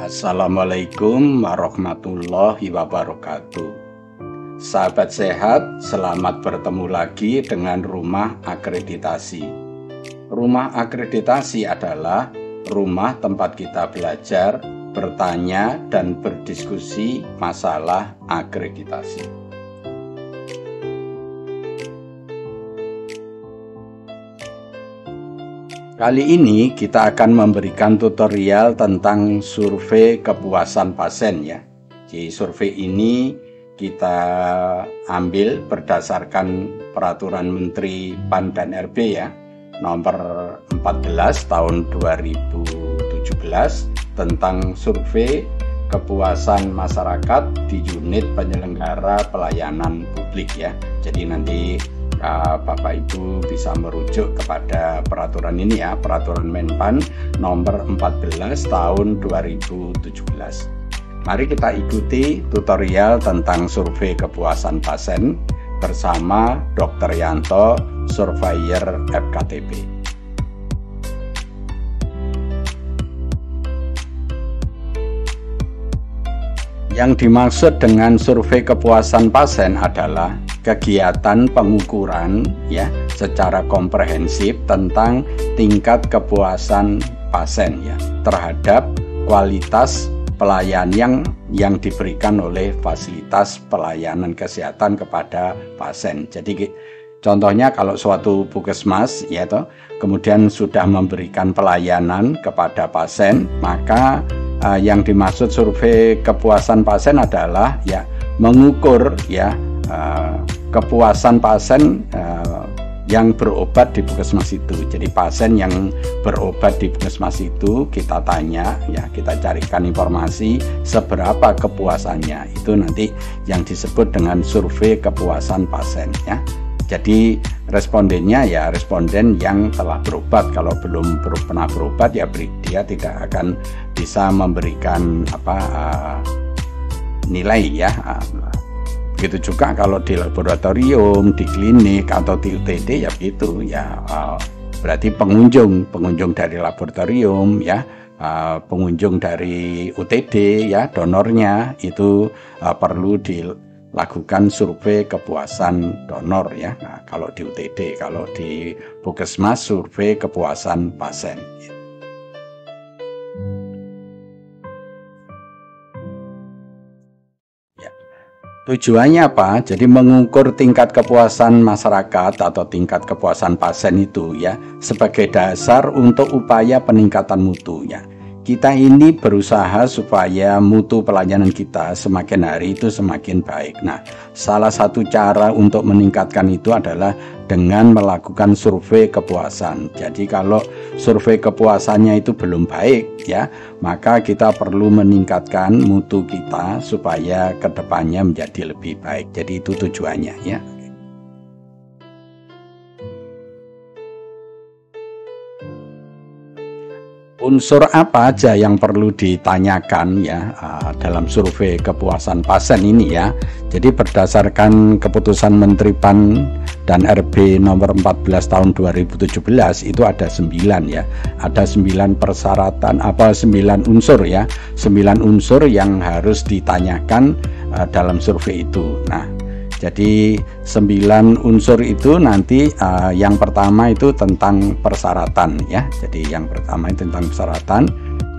Assalamualaikum warahmatullahi wabarakatuh. Sahabat sehat, selamat bertemu lagi dengan Rumah Akreditasi. Rumah Akreditasi adalah rumah tempat kita belajar, bertanya, dan berdiskusi masalah akreditasi. Kali ini kita akan memberikan tutorial tentang survei kepuasan pasien ya. Jadi survei ini kita ambil berdasarkan Peraturan Menteri PAN dan RB ya, nomor 14 tahun 2017 tentang survei kepuasan masyarakat di unit penyelenggara pelayanan publik ya. Jadi nanti Bapak Ibu bisa merujuk kepada peraturan ini ya, Peraturan Menpan nomor 14 tahun 2017. Mari kita ikuti tutorial tentang survei kepuasan pasien bersama Dr. Yanto, Surveyor FKTP. Yang dimaksud dengan survei kepuasan pasien adalah kegiatan pengukuran ya secara komprehensif tentang tingkat kepuasan pasien ya terhadap kualitas pelayanan yang diberikan oleh fasilitas pelayanan kesehatan kepada pasien. Jadi contohnya kalau suatu puskesmas ya toh, kemudian sudah memberikan pelayanan kepada pasien, maka yang dimaksud survei kepuasan pasien adalah ya mengukur ya kepuasan pasien yang berobat di puskesmas itu. Jadi pasien yang berobat di puskesmas itu kita tanya ya, kita carikan informasi seberapa kepuasannya. Itu nanti yang disebut dengan survei kepuasan pasien ya. Jadi respondennya ya responden yang telah berobat. Kalau belum pernah berobat ya dia tidak akan bisa memberikan nilai ya. Begitu juga kalau di laboratorium, di klinik atau di UTD ya begitu ya. Berarti pengunjung dari laboratorium ya, pengunjung dari UTD ya, donornya itu perlu dilakukan survei kepuasan donor ya. Nah, kalau di UTD, kalau di puskesmas survei kepuasan pasien. Tujuannya apa? Jadi mengukur tingkat kepuasan masyarakat atau tingkat kepuasan pasien itu ya sebagai dasar untuk upaya peningkatan mutu ya. Kita ini berusaha supaya mutu pelayanan kita semakin hari itu semakin baik. Nah, salah satu cara untuk meningkatkan itu adalah dengan melakukan survei kepuasan. Jadi kalau survei kepuasannya itu belum baik ya, maka kita perlu meningkatkan mutu kita supaya kedepannya menjadi lebih baik. Jadi itu tujuannya ya. Unsur apa aja yang perlu ditanyakan ya dalam survei kepuasan pasien ini ya. Jadi berdasarkan keputusan Menteri PAN dan RB nomor 14 tahun 2017 itu ada 9 ya. Ada 9 persyaratan 9 unsur ya. 9 unsur yang harus ditanyakan dalam survei itu. Nah, jadi 9 unsur itu nanti yang pertama itu tentang persyaratan ya. Jadi yang pertama itu tentang persyaratan.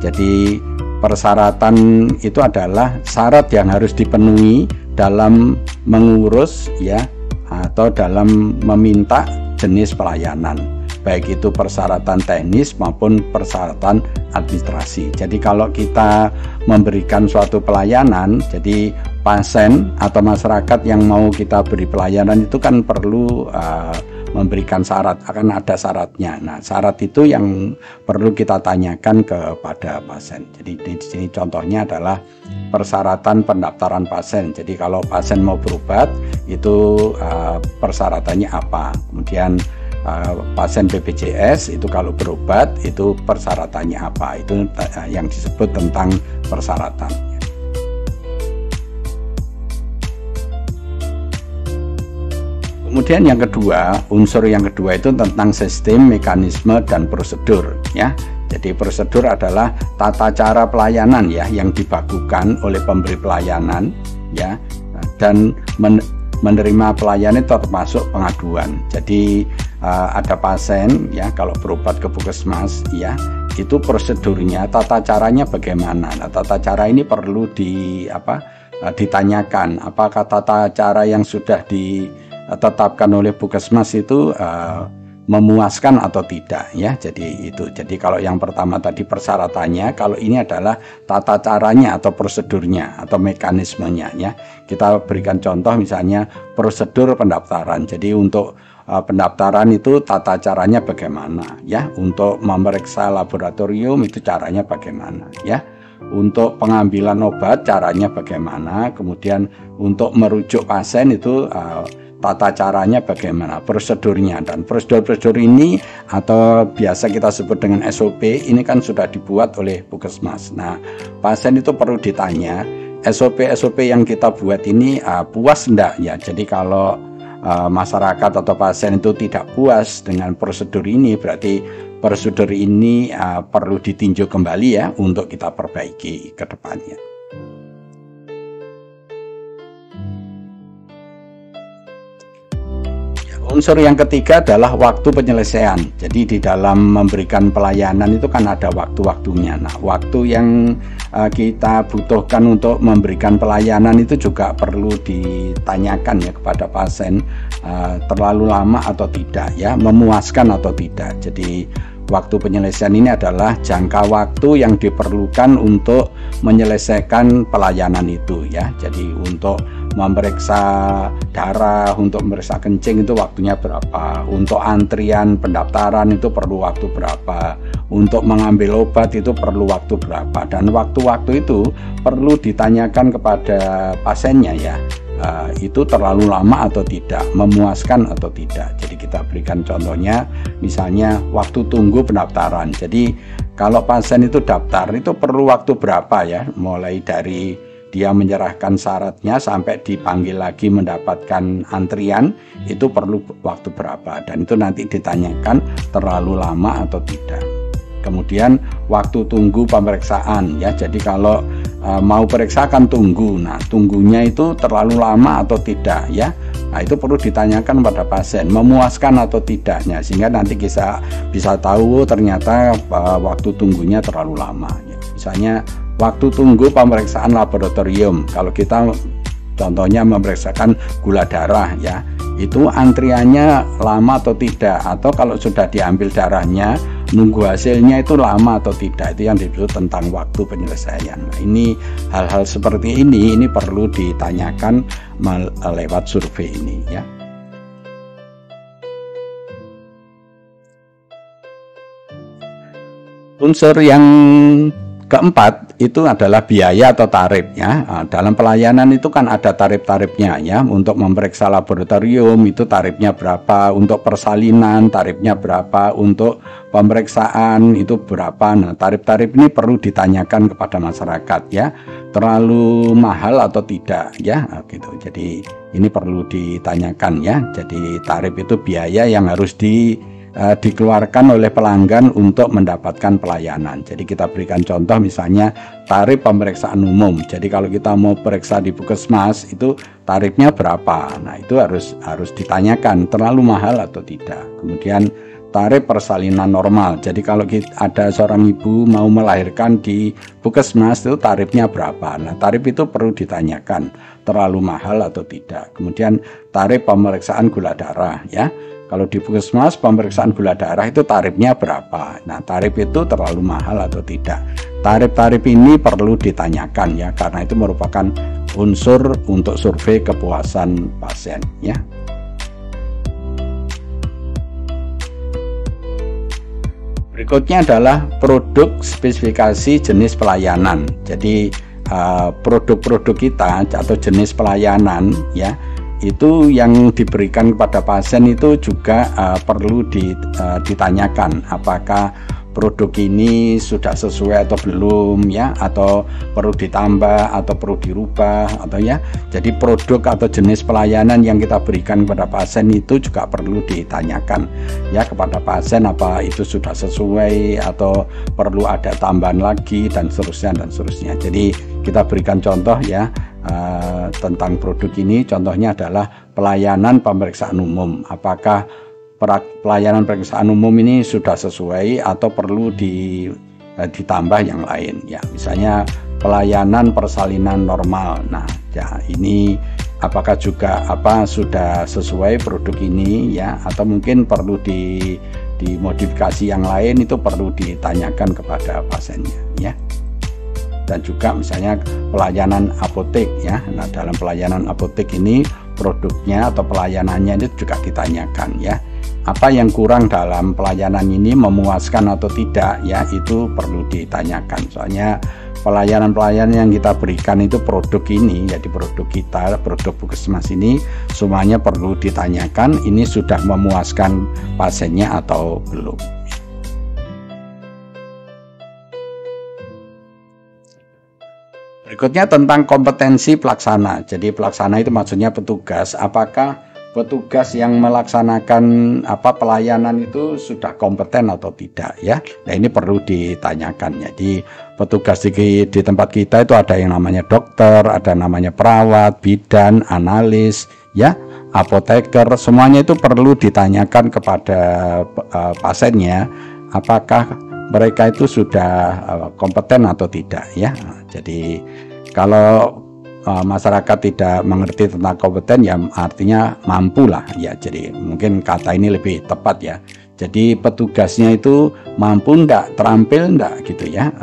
Jadi persyaratan itu adalah syarat yang harus dipenuhi dalam mengurus ya atau dalam meminta jenis pelayanan. Baik itu persyaratan teknis maupun persyaratan administrasi. Jadi kalau kita memberikan suatu pelayanan, jadi pasien atau masyarakat yang mau kita beri pelayanan itu kan perlu memberikan syarat, akan ada syaratnya. Nah, syarat itu yang perlu kita tanyakan kepada pasien. Jadi di sini contohnya adalah persyaratan pendaftaran pasien. Jadi kalau pasien mau berobat itu persyaratannya apa? Kemudian pasien BPJS itu kalau berobat itu persyaratannya apa? Itu yang disebut tentang persyaratan. Kemudian yang kedua, unsur yang kedua itu tentang sistem, mekanisme, dan prosedur ya. Jadi prosedur adalah tata cara pelayanan ya yang dibakukan oleh pemberi pelayanan ya, dan menerima pelayanan itu termasuk pengaduan. Jadi ada pasien ya kalau berobat ke puskesmas ya, itu prosedurnya, tata caranya bagaimana. Nah, tata cara ini perlu ditanyakan apakah tata cara yang sudah ditetapkan oleh puskesmas itu memuaskan atau tidak ya. Jadi kalau yang pertama tadi persyaratannya, kalau ini adalah tata caranya atau prosedurnya atau mekanismenya ya. Kita berikan contoh misalnya prosedur pendaftaran. Jadi untuk pendaftaran itu tata caranya bagaimana ya, untuk memeriksa laboratorium itu caranya bagaimana ya, untuk pengambilan obat caranya bagaimana, kemudian untuk merujuk pasien itu tata caranya bagaimana, prosedurnya. Dan prosedur-prosedur ini atau biasa kita sebut dengan SOP ini kan sudah dibuat oleh puskesmas. Nah, pasien itu perlu ditanya SOP yang kita buat ini puas enggak ya. Jadi kalau masyarakat atau pasien itu tidak puas dengan prosedur ini, berarti prosedur ini perlu ditinjau kembali ya untuk kita perbaiki ke depannya. Unsur yang ketiga adalah waktu penyelesaian. Jadi di dalam memberikan pelayanan itu kan ada waktu-waktunya. Nah, waktu yang kita butuhkan untuk memberikan pelayanan itu juga perlu ditanyakan ya kepada pasien, terlalu lama atau tidak ya, memuaskan atau tidak. Jadi waktu penyelesaian ini adalah jangka waktu yang diperlukan untuk menyelesaikan pelayanan itu ya. Jadi untuk memeriksa darah, untuk memeriksa kencing itu waktunya berapa, untuk antrian pendaftaran itu perlu waktu berapa, untuk mengambil obat itu perlu waktu berapa, dan waktu-waktu itu perlu ditanyakan kepada pasiennya ya, itu terlalu lama atau tidak, memuaskan atau tidak. Jadi kita berikan contohnya misalnya waktu tunggu pendaftaran. Jadi kalau pasien itu daftar itu perlu waktu berapa ya, mulai dari dia menyerahkan syaratnya sampai dipanggil lagi mendapatkan antrian itu perlu waktu berapa, dan itu nanti ditanyakan terlalu lama atau tidak. Kemudian waktu tunggu pemeriksaan ya, jadi kalau mau periksakan tunggu, nah tunggunya itu terlalu lama atau tidak ya. Nah itu perlu ditanyakan pada pasien, memuaskan atau tidaknya, sehingga nanti kita bisa tahu ternyata waktu tunggunya terlalu lama ya. Misalnya waktu tunggu pemeriksaan laboratorium, kalau kita contohnya memeriksakan gula darah ya, itu antriannya lama atau tidak, atau kalau sudah diambil darahnya nunggu hasilnya itu lama atau tidak, itu yang disebut tentang waktu penyelesaian. Nah, ini hal-hal seperti ini perlu ditanyakan lewat survei ini ya. Unsur yang keempat itu adalah biaya atau tarif ya. Dalam pelayanan itu kan ada tarif-tarifnya ya. Untuk memeriksa laboratorium itu tarifnya berapa, untuk persalinan tarifnya berapa, untuk pemeriksaan itu berapa. Nah, tarif-tarif ini perlu ditanyakan kepada masyarakat ya. Terlalu mahal atau tidak ya, gitu. Jadi ini perlu ditanyakan ya. Jadi tarif itu biaya yang harus dikeluarkan oleh pelanggan untuk mendapatkan pelayanan. Jadi kita berikan contoh misalnya tarif pemeriksaan umum. Jadi kalau kita mau periksa di puskesmas itu tarifnya berapa. Nah itu harus ditanyakan terlalu mahal atau tidak. Kemudian tarif persalinan normal. Jadi kalau ada seorang ibu mau melahirkan di puskesmas itu tarifnya berapa. Nah tarif itu perlu ditanyakan terlalu mahal atau tidak. Kemudian tarif pemeriksaan gula darah ya. Kalau di puskesmas pemeriksaan gula darah itu tarifnya berapa. Nah tarif itu terlalu mahal atau tidak. Tarif-tarif ini perlu ditanyakan ya, karena itu merupakan unsur untuk survei kepuasan pasien ya. Berikutnya adalah produk spesifikasi jenis pelayanan. Jadi produk-produk kita atau jenis pelayanan ya, itu yang diberikan kepada pasien itu juga perlu ditanyakan apakah produk ini sudah sesuai atau belum ya, atau perlu ditambah atau perlu dirubah atau ya. Jadi produk atau jenis pelayanan yang kita berikan kepada pasien itu juga perlu ditanyakan ya kepada pasien, apa itu sudah sesuai atau perlu ada tambahan lagi dan seterusnya. Jadi kita berikan contoh ya tentang produk ini. Contohnya adalah pelayanan pemeriksaan umum. Apakah pelayanan pemeriksaan umum ini sudah sesuai atau perlu ditambah yang lain ya, misalnya pelayanan persalinan normal. Nah ya, ini apakah juga sudah sesuai produk ini ya, atau mungkin perlu dimodifikasi yang lain, itu perlu ditanyakan kepada pasiennya ya. Dan juga misalnya pelayanan apotek ya. Nah dalam pelayanan apotek ini produknya atau pelayanannya itu juga ditanyakan ya. Apa yang kurang dalam pelayanan ini, memuaskan atau tidak ya, itu perlu ditanyakan. Soalnya pelayanan-pelayanan yang kita berikan itu produk ini, jadi produk kita, produk Puskesmas ini semuanya perlu ditanyakan, ini sudah memuaskan pasiennya atau belum. Berikutnya tentang kompetensi pelaksana. Jadi pelaksana itu maksudnya petugas. Apakah petugas yang melaksanakan pelayanan itu sudah kompeten atau tidak ya? Nah ini perlu ditanyakan. Jadi petugas di tempat kita itu ada yang namanya dokter, ada namanya perawat, bidan, analis ya, apoteker. Semuanya itu perlu ditanyakan kepada pasiennya, apakah mereka itu sudah kompeten atau tidak ya. Jadi kalau masyarakat tidak mengerti tentang kompeten ya artinya mampu lah ya, jadi mungkin kata ini lebih tepat ya. Jadi petugasnya itu mampu enggak, terampil enggak gitu ya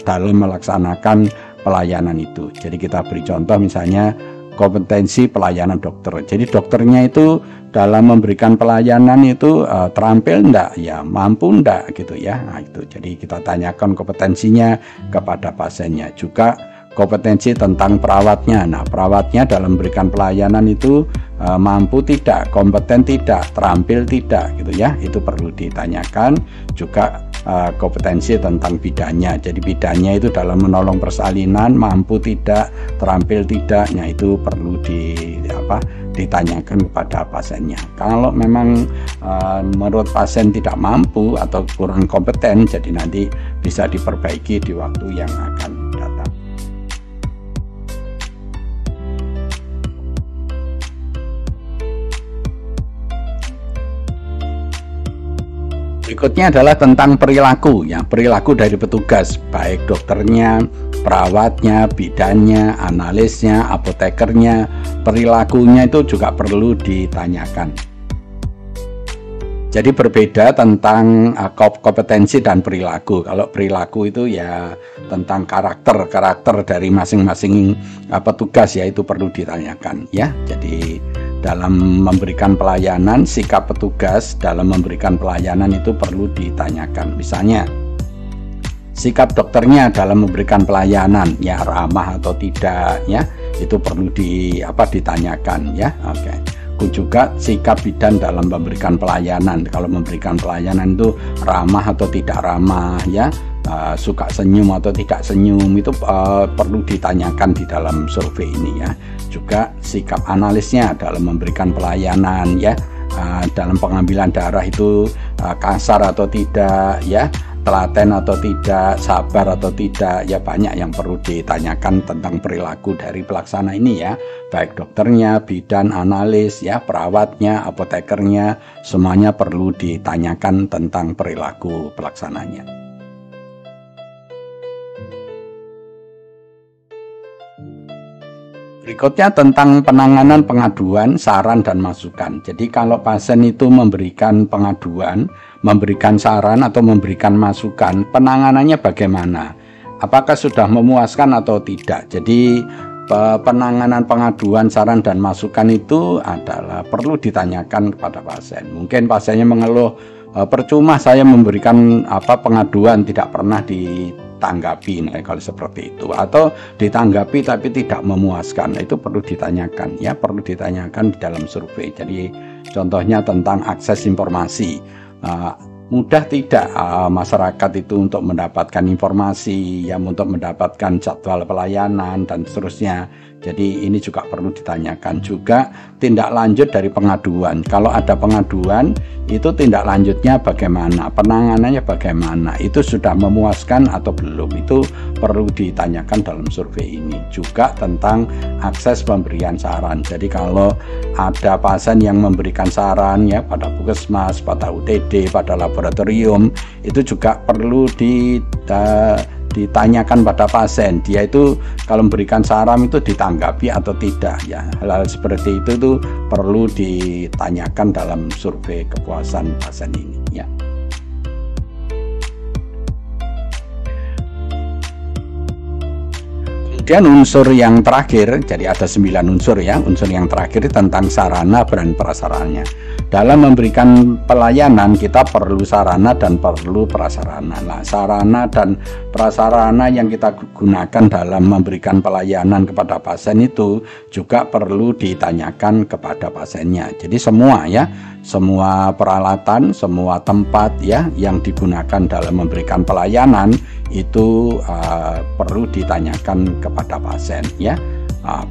dalam melaksanakan pelayanan itu. Jadi kita beri contoh misalnya kompetensi pelayanan dokter. Jadi dokternya itu dalam memberikan pelayanan itu terampil enggak ya, mampu enggak gitu ya. Nah itu jadi kita tanyakan kompetensinya kepada pasiennya. Juga kompetensi tentang perawatnya. Nah perawatnya dalam memberikan pelayanan itu mampu tidak, kompeten tidak, terampil tidak gitu ya, itu perlu ditanyakan. Juga kompetensi tentang bidannya. Jadi bidannya itu dalam menolong persalinan mampu tidak, terampil tidak, nah itu perlu ditanyakan kepada pasiennya. Kalau memang menurut pasien tidak mampu atau kurang kompeten, jadi nanti bisa diperbaiki di waktu yang akan datang. Berikutnya adalah tentang perilaku ya, perilaku dari petugas, baik dokternya, perawatnya, bidannya, analisnya, apotekernya, perilakunya itu juga perlu ditanyakan. Jadi berbeda tentang kompetensi dan perilaku. Kalau perilaku itu ya tentang karakter dari masing-masing petugas ya, itu perlu ditanyakan ya. Jadi dalam memberikan pelayanan, sikap petugas dalam memberikan pelayanan itu perlu ditanyakan. Misalnya sikap dokternya dalam memberikan pelayanan ya, ramah atau tidak ya, itu perlu ditanyakan ya. Oke. Juga sikap bidan dalam memberikan pelayanan, kalau memberikan pelayanan itu ramah atau tidak ramah ya, suka senyum atau tidak senyum, itu perlu ditanyakan di dalam survei ini ya. Juga sikap analisnya dalam memberikan pelayanan ya, dalam pengambilan darah itu kasar atau tidak ya, telaten atau tidak, sabar atau tidak ya, banyak yang perlu ditanyakan tentang perilaku dari pelaksana ini ya, baik dokternya, bidan, analis ya, perawatnya, apotekernya, semuanya perlu ditanyakan tentang perilaku pelaksananya. Berikutnya tentang penanganan pengaduan, saran dan masukan. Jadi kalau pasien itu memberikan pengaduan, memberikan saran atau memberikan masukan, penanganannya bagaimana? Apakah sudah memuaskan atau tidak? Jadi penanganan pengaduan, saran dan masukan itu adalah perlu ditanyakan kepada pasien. Mungkin pasiennya mengeluh, percuma saya memberikan pengaduan tidak pernah ditanggapi, nah, kalau seperti itu, atau ditanggapi tapi tidak memuaskan, itu perlu ditanyakan ya, perlu ditanyakan di dalam survei. Jadi contohnya tentang akses informasi, mudah tidak masyarakat itu untuk mendapatkan informasi, ya, untuk mendapatkan jadwal pelayanan dan seterusnya. Jadi ini juga perlu ditanyakan. Juga tindak lanjut dari pengaduan. Kalau ada pengaduan, itu tindak lanjutnya bagaimana, penanganannya bagaimana, itu sudah memuaskan atau belum, itu perlu ditanyakan dalam survei ini. Juga tentang akses pemberian saran. Jadi kalau ada pasien yang memberikan saran, ya, pada puskesmas, pada UTD, pada laboratorium, itu juga perlu ditanyakan pada pasien, dia itu kalau memberikan saran itu ditanggapi atau tidak, ya. Hal-hal seperti itu tuh perlu ditanyakan dalam survei kepuasan pasien ini, ya. Kemudian unsur yang terakhir, jadi ada 9 unsur, ya. Unsur yang terakhir tentang sarana dan prasarananya. Dalam memberikan pelayanan kita perlu sarana dan perlu prasarana. Nah, sarana dan prasarana yang kita gunakan dalam memberikan pelayanan kepada pasien itu juga perlu ditanyakan kepada pasiennya. Jadi semua, ya, semua peralatan, semua tempat, ya, yang digunakan dalam memberikan pelayanan itu perlu ditanyakan kepada pasien, ya.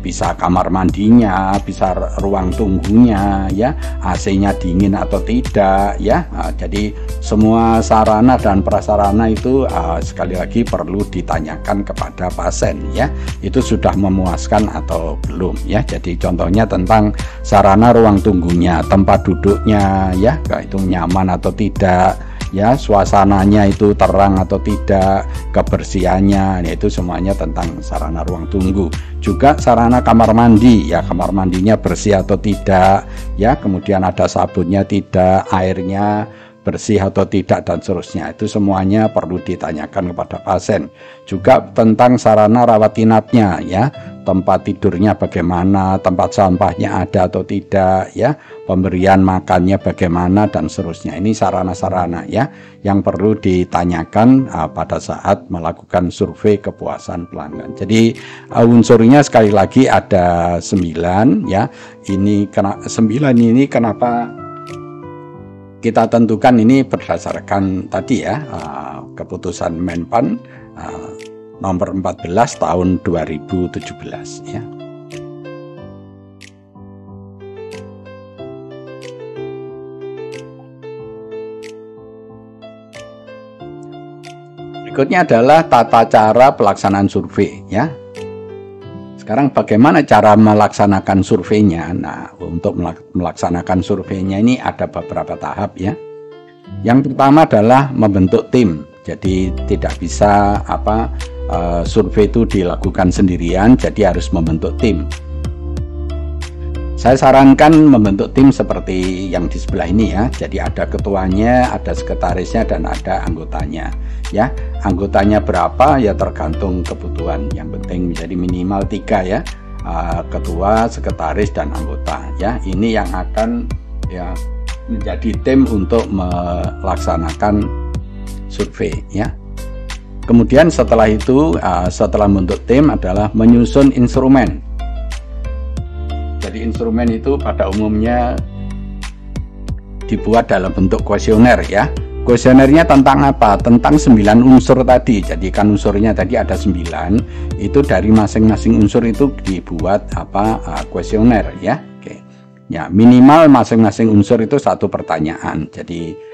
Bisa kamar mandinya, bisa ruang tunggunya, ya, AC-nya dingin atau tidak, ya. Jadi semua sarana dan prasarana itu sekali lagi perlu ditanyakan kepada pasien, ya. Itu sudah memuaskan atau belum, ya. Jadi contohnya tentang sarana ruang tunggunya, tempat duduknya, ya, itu nyaman atau tidak, ya, suasananya itu terang atau tidak, kebersihannya, itu semuanya tentang sarana ruang tunggu. Juga sarana kamar mandi, ya, kamar mandinya bersih atau tidak, ya, kemudian ada sabunnya tidak, airnya bersih atau tidak, dan seterusnya. Itu semuanya perlu ditanyakan kepada pasien. Juga tentang sarana rawat inapnya, ya, tempat tidurnya bagaimana, tempat sampahnya ada atau tidak, ya, pemberian makannya bagaimana, dan seterusnya. Ini sarana-sarana, ya, yang perlu ditanyakan pada saat melakukan survei kepuasan pelanggan. Jadi unsurnya sekali lagi ada 9, ya. Ini 9 ini kenapa kita tentukan ini berdasarkan tadi, ya, keputusan Menpan nomor 14 tahun 2017, ya. Berikutnya adalah tata cara pelaksanaan survei, ya. Sekarang bagaimana cara melaksanakan surveinya? Nah, untuk melaksanakan surveinya ini ada beberapa tahap, ya. Yang pertama adalah membentuk tim. Jadi tidak bisa survei itu dilakukan sendirian, jadi harus membentuk tim. Saya sarankan membentuk tim seperti yang di sebelah ini, ya. Jadi ada ketuanya, ada sekretarisnya, dan ada anggotanya, ya. Anggotanya berapa, ya, tergantung kebutuhan. Yang penting menjadi minimal 3, ya. Ketua, sekretaris, dan anggota, ya. Ini yang akan, ya, menjadi tim untuk melaksanakan survei, ya. Kemudian setelah itu, setelah membentuk tim adalah menyusun instrumen. Jadi instrumen itu pada umumnya dibuat dalam bentuk kuesioner, ya. Kuesionernya tentang apa? Tentang 9 unsur tadi. Jadi kan unsurnya tadi ada 9, itu dari masing-masing unsur itu dibuat kuesioner, ya. Oke. Ya, minimal masing-masing unsur itu 1 pertanyaan. Jadi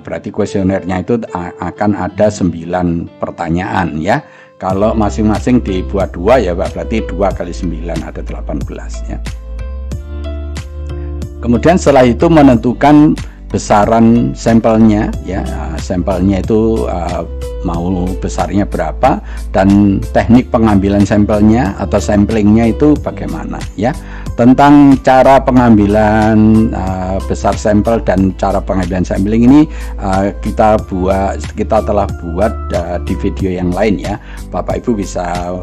berarti kuesionernya itu akan ada 9 pertanyaan, ya. Kalau masing-masing dibuat 2, ya, berarti 2 kali 9 ada 18, ya. Kemudian setelah itu menentukan besaran sampelnya, ya. Sampelnya itu mau besarnya berapa, dan teknik pengambilan sampelnya atau samplingnya itu bagaimana, ya. Tentang cara pengambilan besar sampel dan cara pengambilan sampling ini kita telah buat di video yang lain, ya. Bapak Ibu bisa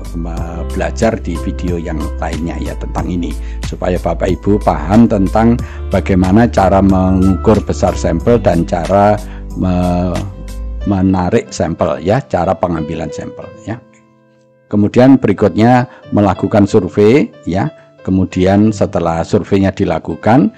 belajar di video yang lainnya, ya, tentang ini, supaya Bapak Ibu paham tentang bagaimana cara mengukur besar sampel dan cara menarik sampel, ya, cara pengambilan sampel, ya. Kemudian berikutnya melakukan survei, ya. kemudian setelah surveinya dilakukan,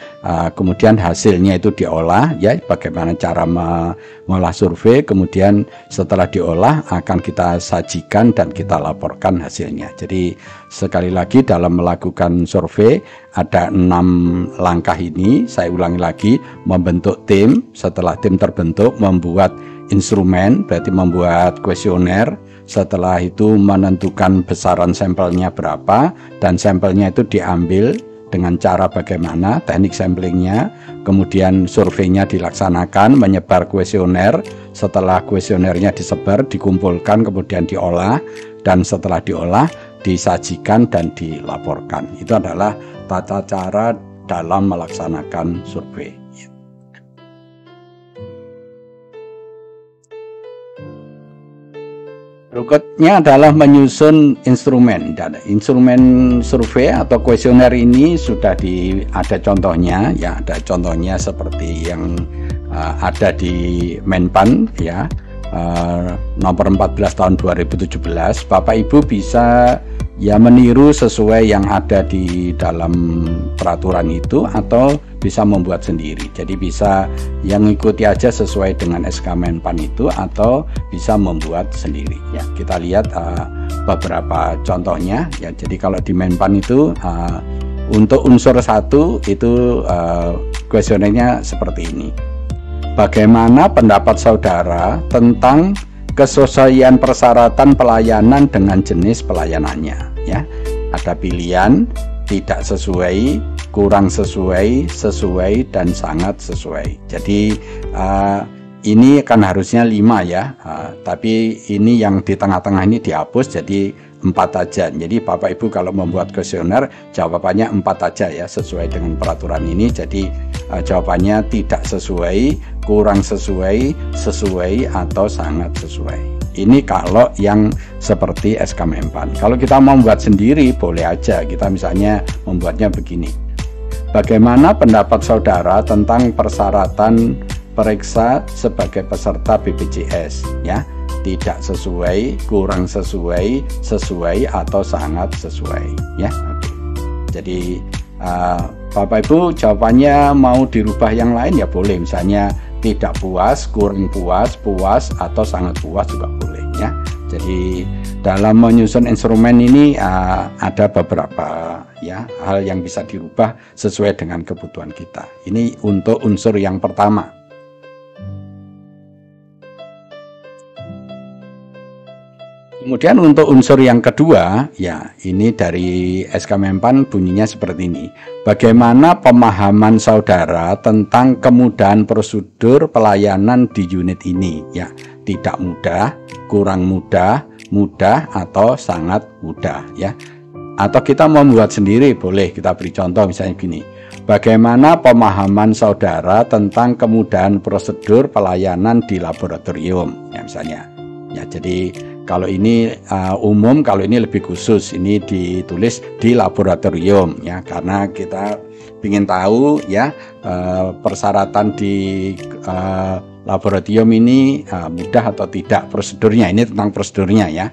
kemudian hasilnya itu diolah, ya, bagaimana cara mengolah survei, kemudian setelah diolah akan kita sajikan dan kita laporkan hasilnya. Jadi sekali lagi dalam melakukan survei ada 6 langkah ini. Saya ulangi lagi, membentuk tim, setelah tim terbentuk membuat instrumen, berarti membuat kuesioner. Setelah itu menentukan besaran sampelnya berapa, dan sampelnya itu diambil dengan cara bagaimana, teknik samplingnya, kemudian surveinya dilaksanakan, menyebar kuesioner. Setelah kuesionernya disebar, dikumpulkan, kemudian diolah, dan setelah diolah disajikan dan dilaporkan. Itu adalah tata cara dalam melaksanakan survei. Berikutnya adalah menyusun instrumen. Dan instrumen survei atau kuesioner ini sudah ada contohnya, ya, ada contohnya seperti yang ada di Menpan, ya, nomor 14 tahun 2017. Bapak Ibu bisa ya meniru sesuai yang ada di dalam peraturan itu atau bisa membuat sendiri. Jadi bisa yang ikuti aja sesuai dengan SK Menpan itu atau bisa membuat sendiri. Ya, kita lihat beberapa contohnya. Ya, jadi kalau di Menpan itu untuk unsur 1 itu kuesionernya seperti ini. Bagaimana pendapat saudara tentang kesesuaian persyaratan pelayanan dengan jenis pelayanannya? Ya, ada pilihan tidak sesuai, kurang sesuai, sesuai, dan sangat sesuai. Jadi ini kan harusnya 5 ya, tapi ini yang di tengah-tengah ini dihapus jadi 4 aja. Jadi Bapak Ibu kalau membuat kuesioner jawabannya 4 aja ya, sesuai dengan peraturan ini. Jadi jawabannya tidak sesuai, kurang sesuai, sesuai, atau sangat sesuai. Ini kalau yang seperti SK Menpan. Kalau kita mau membuat sendiri boleh aja. Kita misalnya membuatnya begini. Bagaimana pendapat saudara tentang persyaratan periksa sebagai peserta BPJS? Ya, tidak sesuai, kurang sesuai, sesuai, atau sangat sesuai. Ya, oke. Jadi Bapak Ibu jawabannya mau dirubah yang lain ya boleh. Misalnya tidak puas, kurang puas, puas, atau sangat puas juga boleh ya. Jadi dalam menyusun instrumen ini ada beberapa ya hal yang bisa dirubah sesuai dengan kebutuhan kita. Ini untuk unsur yang pertama. Kemudian untuk unsur yang kedua, ya ini dari SK Menpan bunyinya seperti ini. Bagaimana pemahaman saudara tentang kemudahan prosedur pelayanan di unit ini? Ya, tidak mudah, kurang mudah, mudah, atau sangat mudah ya. Atau kita mau membuat sendiri boleh, kita beri contoh misalnya gini. Bagaimana pemahaman saudara tentang kemudahan prosedur pelayanan di laboratorium? Ya misalnya. Ya, jadi kalau ini umum, kalau ini lebih khusus, ini ditulis di laboratorium ya, karena kita ingin tahu ya persyaratan di laboratorium ini mudah atau tidak prosedurnya. Ini tentang prosedurnya ya,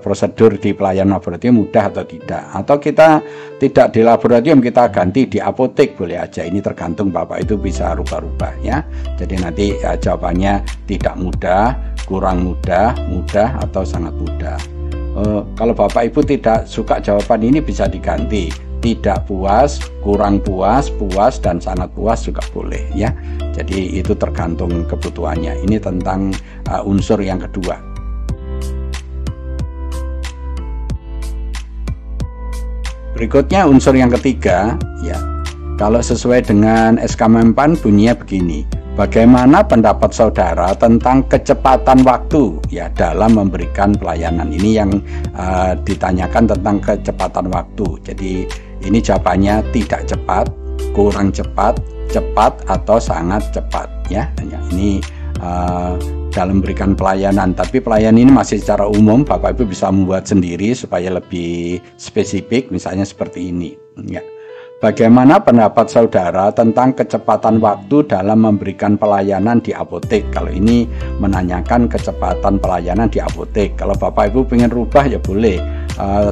prosedur di pelayanan laboratorium mudah atau tidak. Atau kita tidak di laboratorium, kita ganti di apotek boleh aja. Ini tergantung Bapak itu bisa rubah-rubah ya. Jadi nanti jawabannya tidak mudah, kurang mudah, mudah, atau sangat mudah. Kalau Bapak Ibu tidak suka jawaban ini bisa diganti tidak puas, kurang puas, puas, dan sangat puas juga boleh ya. Jadi itu tergantung kebutuhannya. Ini tentang unsur yang kedua. Berikutnya unsur yang ketiga ya. Kalau sesuai dengan SK Menpan bunyinya begini. Bagaimana pendapat saudara tentang kecepatan waktu ya dalam memberikan pelayanan? Ini yang ditanyakan tentang kecepatan waktu. Jadi ini jawabannya tidak cepat, kurang cepat, cepat, atau sangat cepat ya. Ini dalam memberikan pelayanan, tapi pelayanan ini masih secara umum. Bapak Ibu bisa membuat sendiri supaya lebih spesifik, misalnya seperti ini ya. Bagaimana pendapat saudara tentang kecepatan waktu dalam memberikan pelayanan di apotek? Kalau ini menanyakan kecepatan pelayanan di apotek. Kalau Bapak Ibu pengen rubah ya boleh.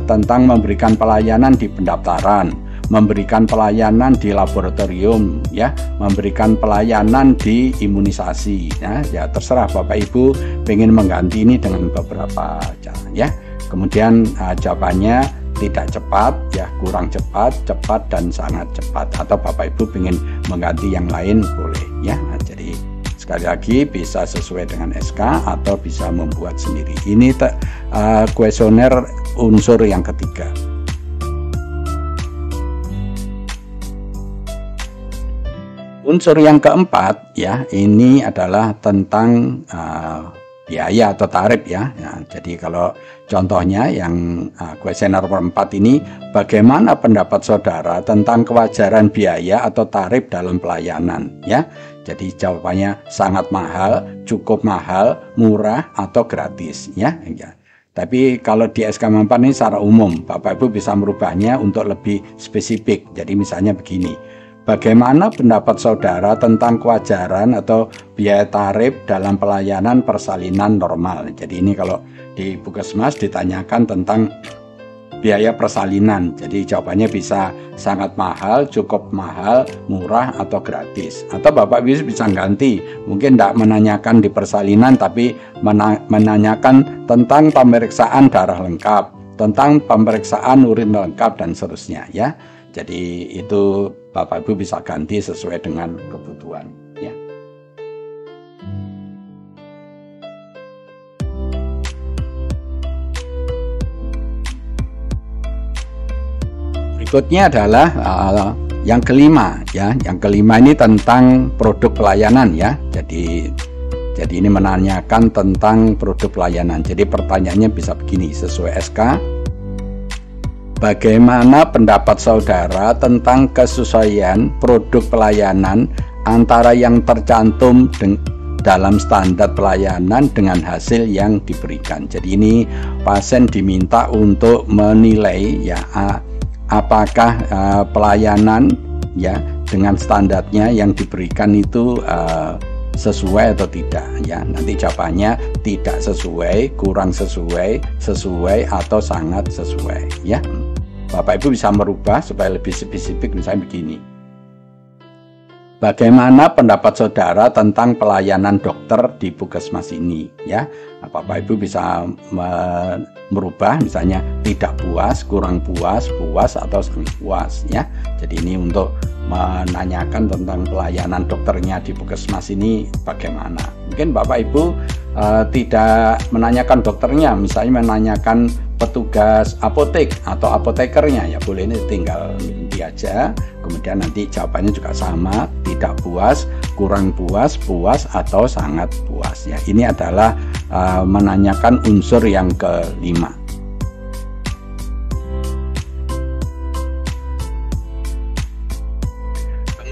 tentang memberikan pelayanan di pendaftaran, memberikan pelayanan di laboratorium, ya, memberikan pelayanan di imunisasi, ya terserah Bapak Ibu pengen mengganti ini dengan beberapa cara, ya. Kemudian jawabannya tidak cepat, ya, kurang cepat, cepat dan sangat cepat, atau Bapak Ibu pengen mengganti yang lain boleh, ya. Jadi sekali lagi bisa sesuai dengan SK atau bisa membuat sendiri. Ini kuesioner unsur yang ketiga. Unsur yang keempat, ya, ini adalah tentang biaya atau tarif, ya. Jadi kalau contohnya yang kuesioner nomor 4 ini, bagaimana pendapat saudara tentang kewajaran biaya atau tarif dalam pelayanan, ya. Jadi jawabannya sangat mahal, cukup mahal, murah atau gratis, ya. Tapi kalau di SK 4 ini secara umum, Bapak Ibu bisa merubahnya untuk lebih spesifik. Jadi misalnya begini, bagaimana pendapat saudara tentang kewajaran atau biaya tarif dalam pelayanan persalinan normal? Jadi ini kalau di Puskesmas ditanyakan tentang biaya persalinan. Jadi jawabannya bisa sangat mahal, cukup mahal, murah atau gratis. Atau Bapak bisa ganti, mungkin tidak menanyakan di persalinan tapi menanyakan tentang pemeriksaan darah lengkap, tentang pemeriksaan urin lengkap dan seterusnya, ya. Jadi itu Bapak Ibu bisa ganti sesuai dengan kebutuhan, ya. Berikutnya adalah yang kelima, ya. Yang kelima ini tentang produk pelayanan, ya. Jadi ini menanyakan tentang produk pelayanan. Jadi pertanyaannya bisa begini sesuai SK. Bagaimana pendapat saudara tentang kesesuaian produk pelayanan antara yang tercantum dalam standar pelayanan dengan hasil yang diberikan? Jadi ini pasien diminta untuk menilai, ya, apakah pelayanan, ya, dengan standarnya yang diberikan itu sesuai atau tidak, ya. Nanti jawabannya tidak sesuai, kurang sesuai, sesuai atau sangat sesuai, ya. Bapak Ibu bisa merubah supaya lebih spesifik, misalnya begini. Bagaimana pendapat saudara tentang pelayanan dokter di Puskesmas ini, ya? Bapak Ibu bisa merubah, misalnya tidak puas, kurang puas, puas atau sangat puas, ya. Jadi ini untuk menanyakan tentang pelayanan dokternya di Puskesmas ini bagaimana. Mungkin Bapak Ibu tidak menanyakan dokternya, misalnya menanyakan petugas apotek atau apotekernya, ya boleh, ini tinggal ganti aja. Kemudian nanti jawabannya juga sama, tidak puas, kurang puas, puas atau sangat puas, ya. Ini adalah menanyakan unsur yang kelima.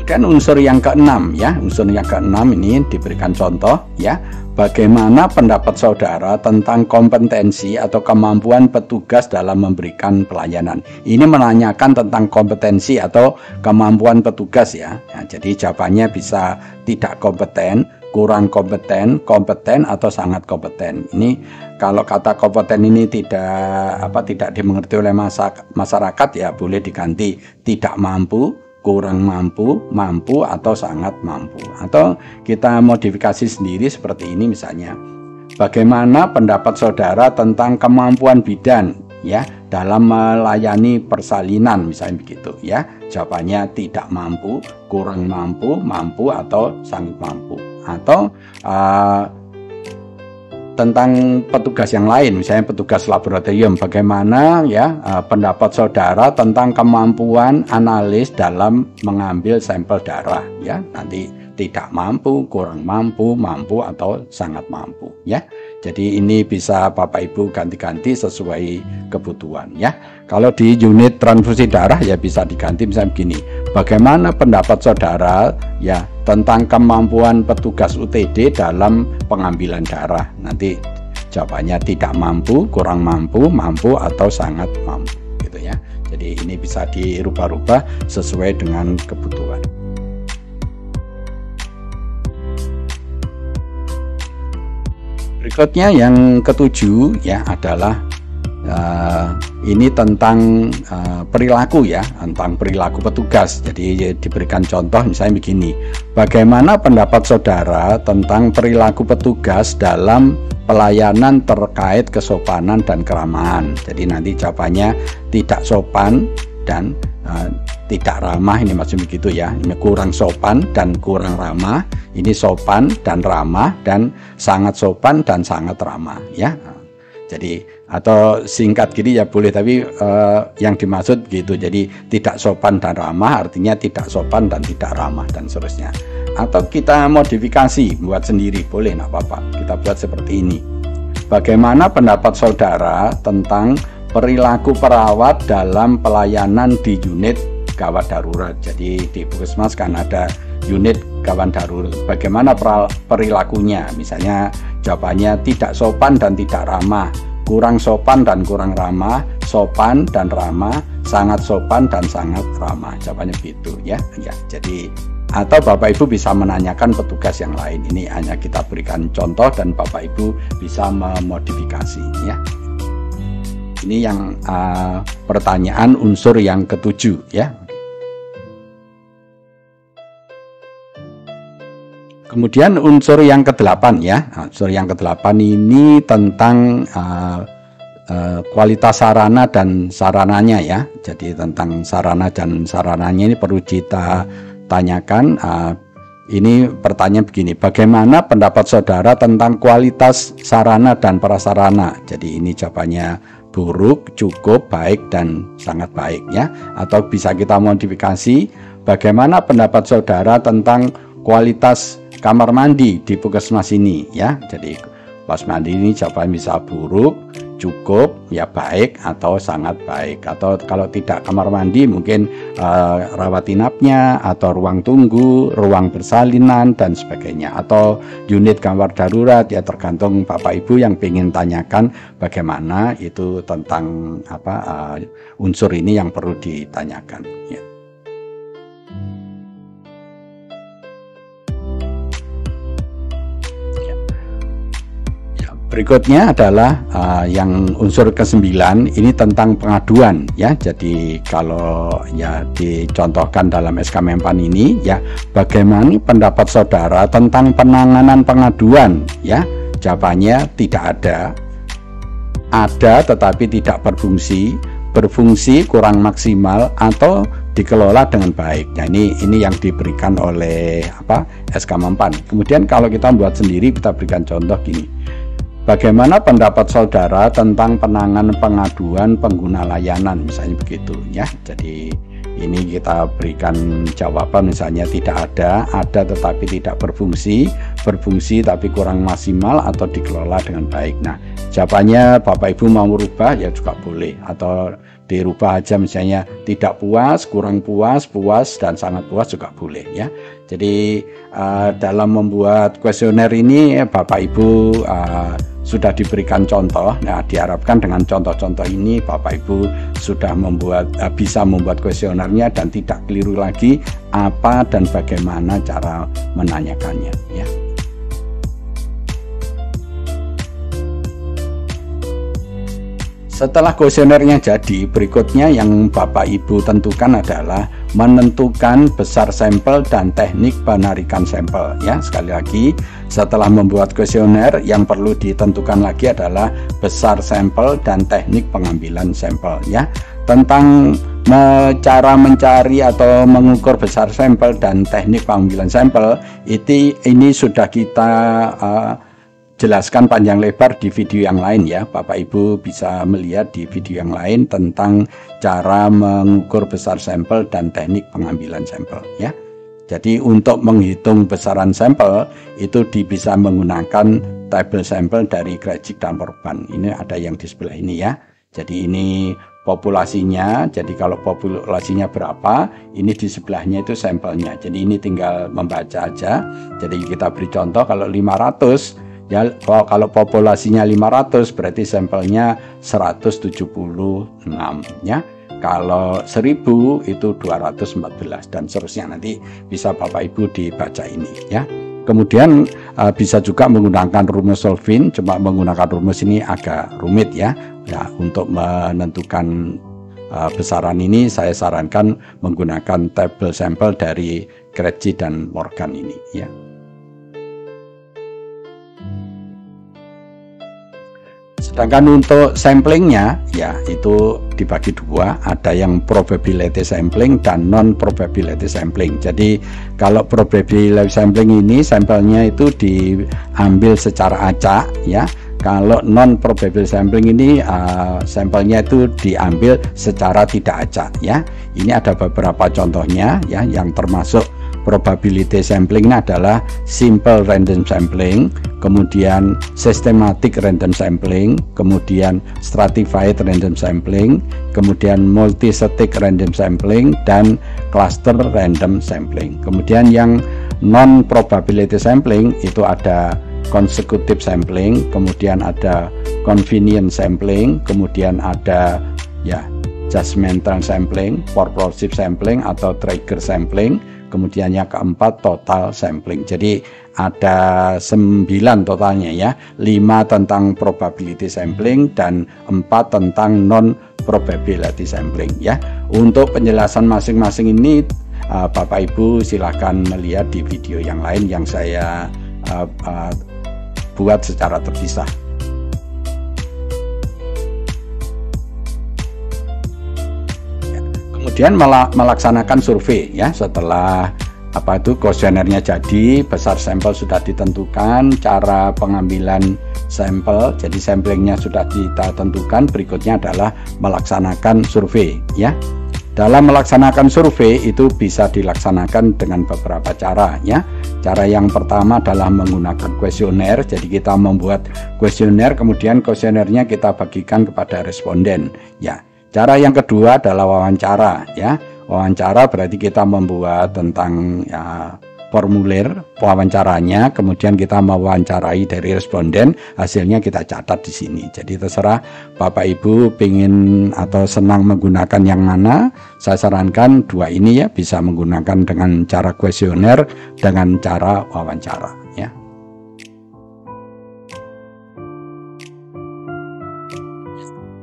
Kemudian unsur yang keenam, ya. Unsur yang keenam ini diberikan contoh, ya. Bagaimana pendapat saudara tentang kompetensi atau kemampuan petugas dalam memberikan pelayanan? Ini menanyakan tentang kompetensi atau kemampuan petugas, ya. Jadi jawabannya bisa tidak kompeten, kurang kompeten, kompeten atau sangat kompeten. Ini kalau kata kompeten ini tidak dimengerti oleh masyarakat, ya boleh diganti tidak mampu, kurang mampu, mampu atau sangat mampu. Atau kita modifikasi sendiri seperti ini, misalnya bagaimana pendapat saudara tentang kemampuan bidan, ya, dalam melayani persalinan, misalnya begitu, ya. Jawabannya tidak mampu, kurang mampu, mampu atau sangat mampu. Atau tentang petugas yang lain, misalnya petugas laboratorium, bagaimana, ya, pendapat saudara tentang kemampuan analis dalam mengambil sampel darah, ya. Nanti tidak mampu, kurang mampu, mampu atau sangat mampu, ya. Jadi ini bisa Bapak Ibu ganti-ganti sesuai kebutuhan, ya. Kalau di unit transfusi darah, ya bisa diganti misalnya begini. Bagaimana pendapat saudara, ya, tentang kemampuan petugas UTD dalam pengambilan darah? Nanti jawabannya tidak mampu, kurang mampu, mampu atau sangat mampu, gitu, ya. Jadi ini bisa dirubah-rubah sesuai dengan kebutuhan. Berikutnya yang ketujuh, ya, adalah ini tentang perilaku ya, tentang perilaku petugas. Jadi diberikan contoh misalnya begini, bagaimana pendapat saudara tentang perilaku petugas dalam pelayanan terkait kesopanan dan keramahan. Jadi nanti jawabannya tidak sopan dan tidak ramah, ini maksudnya begitu ya. Ini kurang sopan dan kurang ramah, ini sopan dan ramah, dan sangat sopan dan sangat ramah ya. Jadi atau singkat gini ya boleh, tapi yang dimaksud gitu. Jadi tidak sopan dan ramah artinya tidak sopan dan tidak ramah dan seterusnya. Atau kita modifikasi, buat sendiri boleh, nggak apa-apa. Kita buat seperti ini. Bagaimana pendapat saudara tentang perilaku perawat dalam pelayanan di unit gawat darurat? Jadi di puskesmas kan ada unit gawat darurat. Bagaimana perilakunya? Misalnya jawabannya tidak sopan dan tidak ramah, kurang sopan dan kurang ramah, sopan dan ramah, sangat sopan dan sangat ramah. Jawabannya begitu ya. Ya, jadi atau Bapak Ibu bisa menanyakan petugas yang lain. Ini hanya kita berikan contoh dan Bapak Ibu bisa memodifikasi ya. Ini yang pertanyaan unsur yang ketujuh ya. Kemudian unsur yang ke-8 ya. Unsur yang ke-8 ini tentang kualitas sarana dan sarananya ya. Jadi tentang sarana dan sarananya ini perlu kita tanyakan. Ini pertanyaan begini, bagaimana pendapat saudara tentang kualitas sarana dan prasarana? Jadi ini jawabannya buruk, cukup, baik, dan sangat baik ya. Atau bisa kita modifikasi, bagaimana pendapat saudara tentang kualitas kamar mandi di puskesmas ini ya. Jadi pas mandi ini jawaban bisa buruk, cukup, ya baik, atau sangat baik. Atau kalau tidak kamar mandi mungkin rawat inapnya, atau ruang tunggu, ruang persalinan dan sebagainya. Atau unit gawat darurat ya, tergantung Bapak Ibu yang ingin tanyakan bagaimana itu tentang unsur ini yang perlu ditanyakan ya. Berikutnya adalah yang unsur ke-9, ini tentang pengaduan ya. Jadi kalau ya dicontohkan dalam SK Mempan ini ya, bagaimana pendapat saudara tentang penanganan pengaduan ya. Jawabannya tidak ada. Ada tetapi tidak berfungsi, berfungsi kurang maksimal, atau dikelola dengan baik. Nah ini yang diberikan oleh SK Mempan. Kemudian kalau kita buat sendiri, kita berikan contoh gini. Bagaimana pendapat saudara tentang penanganan pengaduan pengguna layanan, misalnya begitu ya. Jadi ini kita berikan jawaban misalnya tidak ada tetapi tidak berfungsi, berfungsi tapi kurang maksimal, atau dikelola dengan baik. Nah jawabannya Bapak Ibu mau merubah ya juga boleh, atau dirubah aja misalnya tidak puas, kurang puas, puas, dan sangat puas juga boleh ya. Jadi dalam membuat kuesioner ini Bapak Ibu sudah diberikan contoh. Nah diharapkan dengan contoh-contoh ini Bapak Ibu sudah bisa membuat kuesionernya dan tidak keliru lagi apa dan bagaimana cara menanyakannya ya. Setelah kuesionernya jadi, berikutnya yang Bapak Ibu tentukan adalah menentukan besar sampel dan teknik penarikan sampel ya. Sekali lagi, setelah membuat kuesioner, yang perlu ditentukan lagi adalah besar sampel dan teknik pengambilan sampel ya. Tentang cara mencari atau mengukur besar sampel dan teknik pengambilan sampel, ini sudah kita jelaskan panjang lebar di video yang lain ya. Bapak Ibu bisa melihat di video yang lain tentang cara mengukur besar sampel dan teknik pengambilan sampel ya. Jadi untuk menghitung besaran sampel itu bisa menggunakan tabel sampel dari Krejcik dan Porban. Ini ada yang di sebelah ini ya. Jadi ini populasinya. Jadi kalau populasinya berapa, ini di sebelahnya itu sampelnya. Jadi ini tinggal membaca aja. Jadi kita beri contoh kalau 500 ya, kalau populasinya 500 berarti sampelnya 176 ya. Kalau 1000 itu 214 dan seterusnya, nanti bisa Bapak Ibu dibaca ini ya. Kemudian bisa juga menggunakan rumus solving, cuma menggunakan rumus ini agak rumit ya. Untuk menentukan besaran ini saya sarankan menggunakan tabel sampel dari Krejci dan Morgan ini ya. Sedangkan untuk samplingnya ya itu dibagi dua, ada yang probability sampling dan non probability sampling. Jadi kalau probability sampling ini sampelnya itu diambil secara acak ya. Kalau non probability sampling ini sampelnya itu diambil secara tidak acak ya. Ini ada beberapa contohnya ya, yang termasuk probability sampling adalah simple random sampling, kemudian systematic random sampling, kemudian stratified random sampling, kemudian multi-static random sampling, dan cluster random sampling. Kemudian yang non probability sampling itu ada consecutive sampling, kemudian ada convenient sampling, kemudian ada ya judgmental sampling, purposive sampling atau trigger sampling, kemudian yang keempat total sampling. Jadi ada 9 totalnya ya, 5 tentang probability sampling dan 4 tentang non probability sampling ya. Untuk penjelasan masing-masing ini Bapak Ibu silakan melihat di video yang lain yang saya buat secara terpisah. Kemudian melaksanakan survei ya, setelah kuesionernya jadi, besar sampel sudah ditentukan, cara pengambilan sampel, jadi samplingnya sudah kita tentukan, berikutnya adalah melaksanakan survei ya. Dalam melaksanakan survei itu bisa dilaksanakan dengan beberapa cara ya. Cara yang pertama adalah menggunakan kuesioner. Jadi kita membuat kuesioner, kemudian kuesionernya kita bagikan kepada responden ya. Cara yang kedua adalah wawancara ya. Wawancara berarti kita membuat tentang ya, formulir wawancaranya, kemudian kita mewawancarai dari responden, hasilnya kita catat di sini. Jadi terserah Bapak Ibu pengen atau senang menggunakan yang mana. Saya sarankan dua ini ya, bisa menggunakan dengan cara kuesioner dengan cara wawancara ya.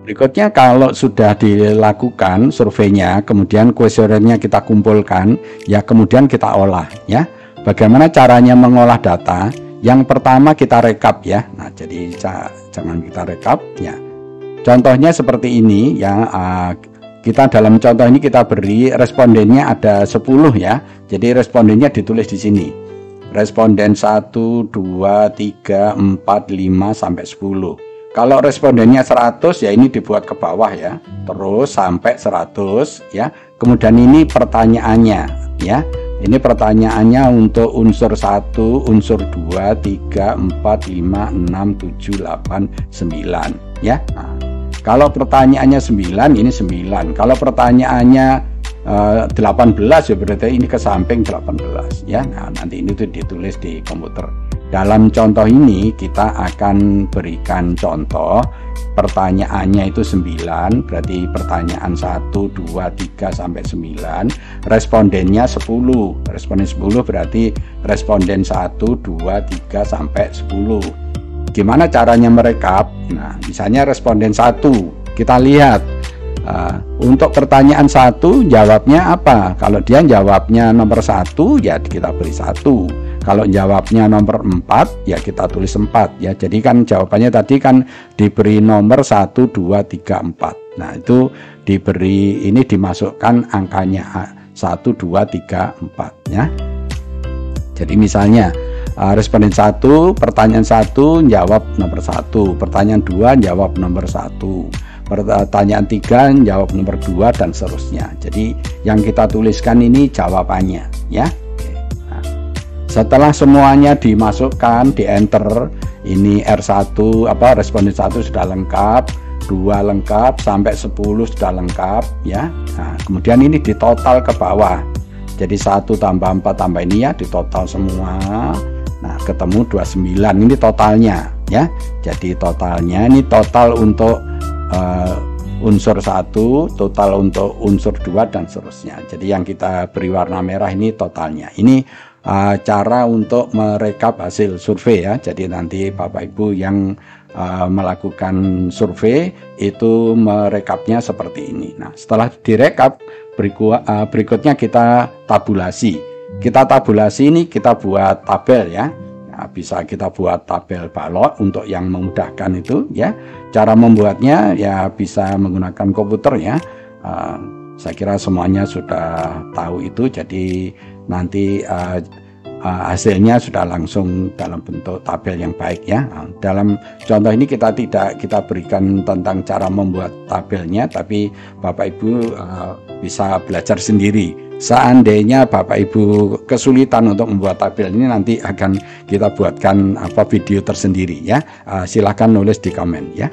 Berikutnya kalau sudah dilakukan surveinya, kemudian kuesionernya kita kumpulkan, ya kemudian kita olah ya. Bagaimana caranya mengolah data? Yang pertama kita rekap ya. Nah, jadi jangan kita rekap ya. Contohnya seperti ini ya. Kita dalam contoh ini kita beri respondennya ada 10 ya. Jadi respondennya ditulis di sini. Responden 1, 2, 3, 4, 5 sampai 10. Kalau respondennya 100 ya ini dibuat ke bawah ya. Terus sampai 100 ya. Kemudian ini pertanyaannya ya. Ini pertanyaannya untuk unsur 1, unsur 2, 3, 4, 5, 6, 7, 8, 9 ya. Nah, kalau pertanyaannya 9 ini 9. Kalau pertanyaannya 18 ya berarti ini ke samping 18 ya. Nah, nanti ini tuh ditulis di komputer. Dalam contoh ini kita akan berikan contoh pertanyaannya itu 9, berarti pertanyaan 1, 2, 3 sampai 9, respondennya 10. Responden 10 berarti responden 1, 2, 3 sampai 10. Gimana caranya merekap? Nah, misalnya responden 1, kita lihat untuk pertanyaan 1 jawabnya apa? Kalau dia jawabnya nomor 1 ya kita beri 1. Kalau jawabnya nomor 4 ya kita tulis 4 ya. Jadi kan jawabannya tadi kan diberi nomor 1, 2, 3, 4. Nah, itu diberi, ini dimasukkan angkanya 1, 2, 3, 4 ya. Jadi misalnya responden 1, pertanyaan 1 jawab nomor 1, pertanyaan 2 jawab nomor 1, pertanyaan 3 jawab nomor 2 dan seterusnya. Jadi yang kita tuliskan ini jawabannya ya. Setelah semuanya dimasukkan, di enter, ini R1 responden 1 sudah lengkap, 2 lengkap, sampai 10 sudah lengkap ya. Nah, kemudian ini ditotal ke bawah. Jadi 1 tambah 4 tambah ini ya, ditotal semua. Nah, ketemu 29, ini totalnya ya. Jadi totalnya ini total untuk unsur 1, total untuk unsur 2 dan seterusnya. Jadi yang kita beri warna merah ini totalnya. Ini cara untuk merekap hasil survei ya. Jadi nanti Bapak Ibu yang melakukan survei itu merekapnya seperti ini. Nah, setelah direkap berikutnya kita tabulasi. Kita tabulasi ini kita buat tabel ya. Nah, bisa kita buat tabel balok untuk yang memudahkan itu ya. Cara membuatnya ya bisa menggunakan komputer ya. Saya kira semuanya sudah tahu itu. Jadi nanti hasilnya sudah langsung dalam bentuk tabel yang baik ya. Dalam contoh ini kita berikan tentang cara membuat tabelnya, tapi Bapak Ibu bisa belajar sendiri. Seandainya Bapak Ibu kesulitan untuk membuat tabel ini, nanti akan kita buatkan video tersendiri ya. Silahkan nulis di komen ya.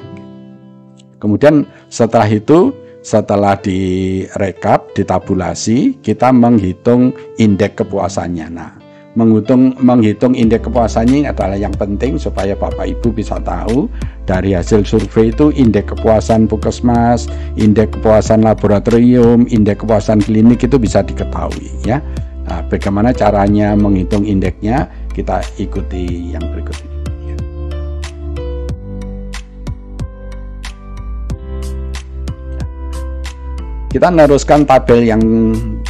Kemudian setelah itu, setelah direkap, ditabulasi, kita menghitung indeks kepuasannya. Nah, menghitung indeks kepuasannya ini adalah yang penting supaya Bapak Ibu bisa tahu dari hasil survei itu indeks kepuasan puskesmas, indeks kepuasan laboratorium, indeks kepuasan klinik itu bisa diketahui ya. Nah, bagaimana caranya menghitung indeksnya, kita ikuti yang berikut ini. Kita meneruskan tabel yang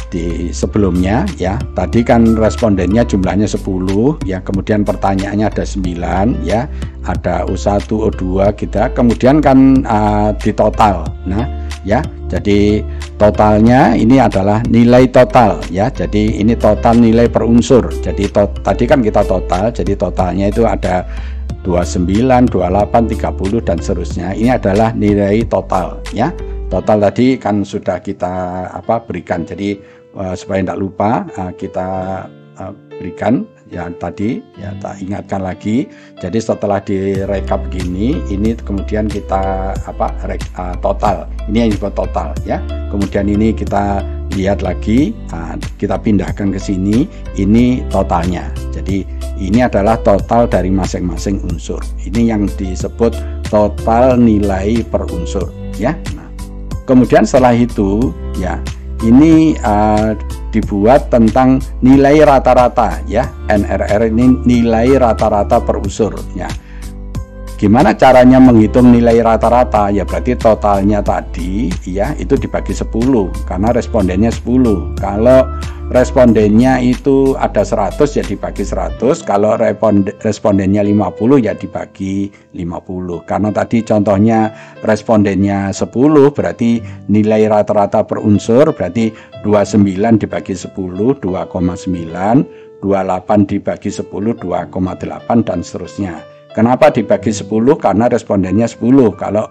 di sebelumnya ya. Tadi kan respondennya jumlahnya 10 ya, kemudian pertanyaannya ada 9 ya. Ada O1, O2 kita. Kemudian kan di total. Nah, ya. Jadi totalnya ini adalah nilai total ya. Jadi ini total nilai per unsur. Jadi tadi kan kita total. Jadi totalnya itu ada 29, 28, 30 dan seterusnya. Ini adalah nilai total ya. Total tadi kan sudah kita berikan, jadi supaya tidak lupa kita berikan ya tadi ya, tak ingatkan lagi. Jadi setelah direkap gini, ini kemudian kita total. Ini yang disebut total ya. Kemudian ini kita lihat lagi, kita pindahkan ke sini. Ini totalnya. Jadi ini adalah total dari masing-masing unsur. Ini yang disebut total nilai per unsur ya. Kemudian setelah itu ya, ini dibuat tentang nilai rata-rata ya. NRR ini nilai rata-rata per unsur ya. Gimana caranya menghitung nilai rata-rata? Ya berarti totalnya tadi ya itu dibagi 10 karena respondennya 10. Kalau respondennya itu ada 100 ya dibagi 100. Kalau respondennya 50 ya dibagi 50. Karena tadi contohnya respondennya 10 berarti nilai rata-rata per unsur berarti 29 dibagi 10 2,9, 28 dibagi 10 2,8 dan seterusnya. Kenapa dibagi 10? Karena respondennya 10. Kalau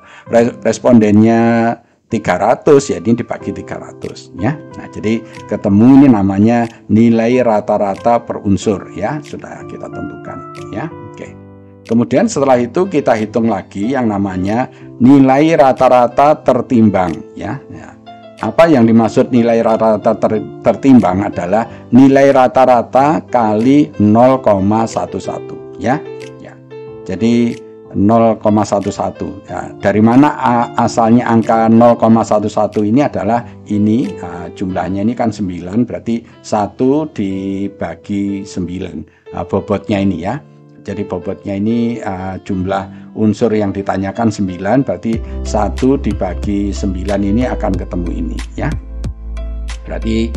respondennya 300 ya ini dibagi 300 ya. Nah, jadi ketemu ini namanya nilai rata-rata per unsur ya, sudah kita tentukan ya. Oke. Kemudian setelah itu kita hitung lagi yang namanya nilai rata-rata tertimbang ya. Apa yang dimaksud nilai rata-rata tertimbang adalah nilai rata-rata kali 0,11 ya. Jadi 0,11 ya. Dari mana asalnya angka 0,11 ini adalah ini jumlahnya ini kan 9 berarti 1 dibagi 9 bobotnya ini ya. Jadi bobotnya ini jumlah unsur yang ditanyakan 9 berarti 1 dibagi 9 ini akan ketemu ini ya. Berarti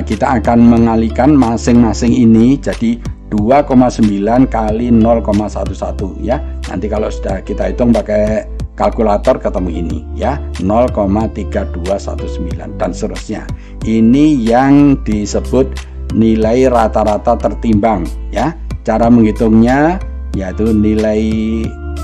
kita akan mengalihkan masing-masing ini jadi 2,9 kali 0,11 ya. Nanti kalau sudah kita hitung pakai kalkulator ketemu ini ya, 0,3219 dan seterusnya. Ini yang disebut nilai rata-rata tertimbang ya. Cara menghitungnya yaitu nilai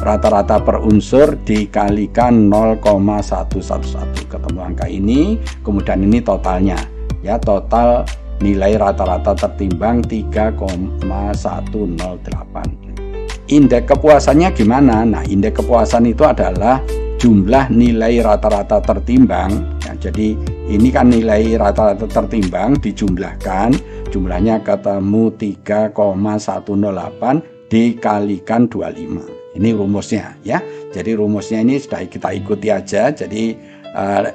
rata-rata per unsur dikalikan 0,111 ketemu angka ini, kemudian ini totalnya ya, total nilai rata-rata tertimbang 3,108. Indeks kepuasannya gimana? Nah, indeks kepuasan itu adalah jumlah nilai rata-rata tertimbang ya, jadi ini kan nilai rata-rata tertimbang dijumlahkan, jumlahnya ketemu 3,108 dikalikan 25. Ini rumusnya ya. Jadi rumusnya ini sudah kita ikuti aja. Jadi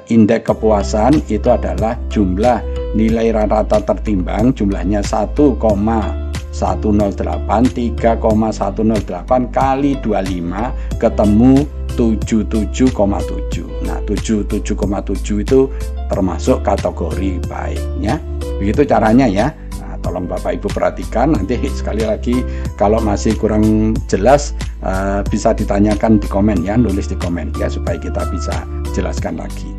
indeks kepuasan itu adalah jumlah nilai rata tertimbang jumlahnya 1,108, 3,108 kali 25 ketemu 77,7. Nah, 77,7 itu termasuk kategori baik ya. Begitu caranya ya. Nah, tolong Bapak Ibu perhatikan, nanti sekali lagi kalau masih kurang jelas bisa ditanyakan di komen ya, nulis di komen ya supaya kita bisa jelaskan lagi.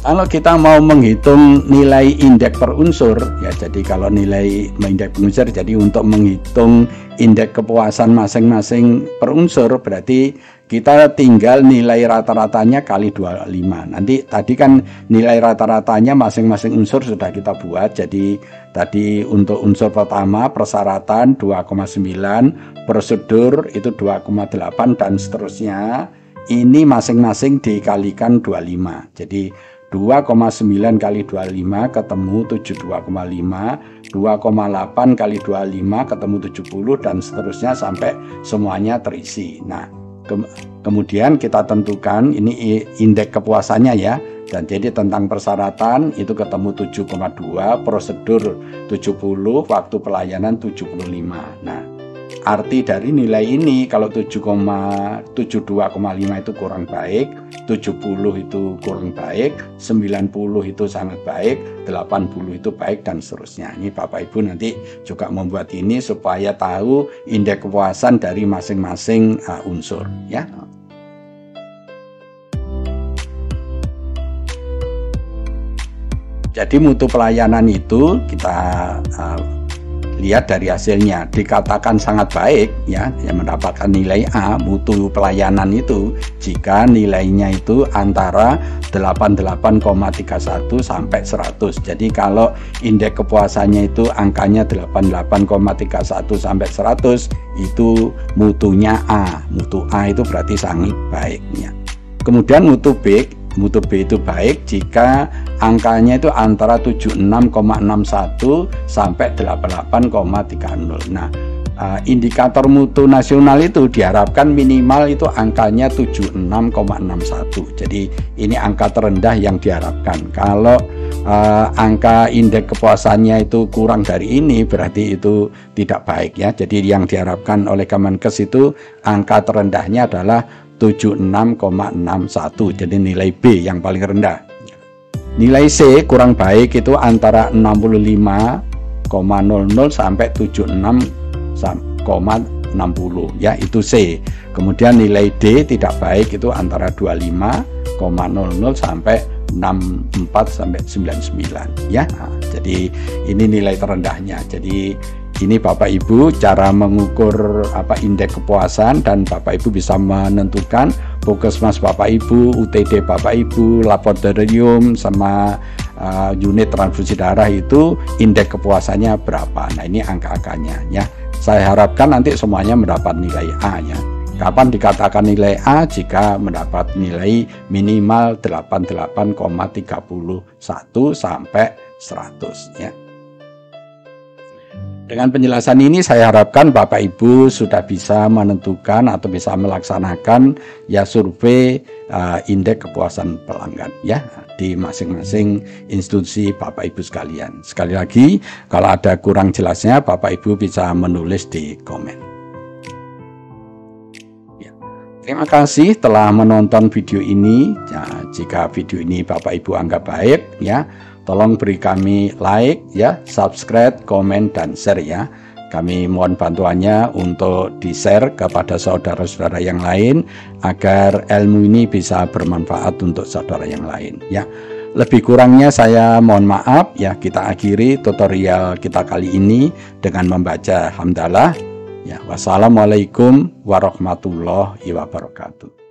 Kalau kita mau menghitung nilai indeks per unsur ya, jadi kalau nilai indeks per unsur, jadi untuk menghitung indeks kepuasan masing-masing per unsur berarti kita tinggal nilai rata-ratanya kali 25. Nanti tadi kan nilai rata-ratanya masing-masing unsur sudah kita buat. Jadi tadi untuk unsur pertama persyaratan 2,9, prosedur itu 2,8 dan seterusnya. Ini masing-masing dikalikan 25. Jadi 2,9 kali 25 ketemu 72,5, 2,8 kali 25 ketemu 70 dan seterusnya sampai semuanya terisi. Nah, kemudian kita tentukan ini indeks kepuasannya ya. Dan jadi tentang persyaratan itu ketemu 7,2, prosedur 70, waktu pelayanan 75. Nah, arti dari nilai ini kalau 72,5 itu kurang baik, 70 itu kurang baik, 90 itu sangat baik, 80 itu baik dan seterusnya. Ini Bapak Ibu nanti juga membuat ini supaya tahu indeks kepuasan dari masing-masing unsur ya. Jadi mutu pelayanan itu kita lihat dari hasilnya, dikatakan sangat baik ya, yang mendapatkan nilai A mutu pelayanan itu jika nilainya itu antara 88,31 sampai 100. Jadi kalau indeks kepuasannya itu angkanya 88,31 sampai 100 itu mutunya A. Mutu A itu berarti sangat baik ya. Kemudian mutu B itu baik jika angkanya itu antara 76,61 sampai 88,30. Nah, indikator mutu nasional itu diharapkan minimal itu angkanya 76,61. Jadi ini angka terendah yang diharapkan. Kalau angka indeks kepuasannya itu kurang dari ini berarti itu tidak baik ya. Jadi yang diharapkan oleh Kemenkes itu angka terendahnya adalah 76,61, jadi nilai B yang paling rendah. Nilai C kurang baik itu antara 65,00 sampai 76,60 ya, itu C. Kemudian nilai D tidak baik itu antara 25,00 sampai 64 sampai 99 ya. Nah, jadi ini nilai terendahnya. Jadi ini Bapak Ibu cara mengukur indeks kepuasan, dan Bapak Ibu bisa menentukan puskesmas Bapak Ibu, UTD Bapak Ibu, laboratorium sama unit transfusi darah itu indeks kepuasannya berapa. Nah, ini angka-angkanya ya. Saya harapkan nanti semuanya mendapat nilai A ya. Kapan dikatakan nilai A? Jika mendapat nilai minimal 88,31 sampai 100 ya. Dengan penjelasan ini saya harapkan Bapak Ibu sudah bisa menentukan atau bisa melaksanakan ya survei indeks kepuasan pelanggan ya di masing-masing institusi Bapak Ibu sekalian. Sekali lagi, kalau ada kurang jelasnya Bapak Ibu bisa menulis di komen. Ya. Terima kasih telah menonton video ini. Ya, jika video ini Bapak Ibu anggap baik ya, tolong beri kami like ya, subscribe, komen, dan share ya. Kami mohon bantuannya untuk di-share kepada saudara-saudara yang lain agar ilmu ini bisa bermanfaat untuk saudara yang lain ya. Lebih kurangnya saya mohon maaf ya. Kita akhiri tutorial kita kali ini dengan membaca hamdalah ya. Wassalamualaikum warahmatullahi wabarakatuh.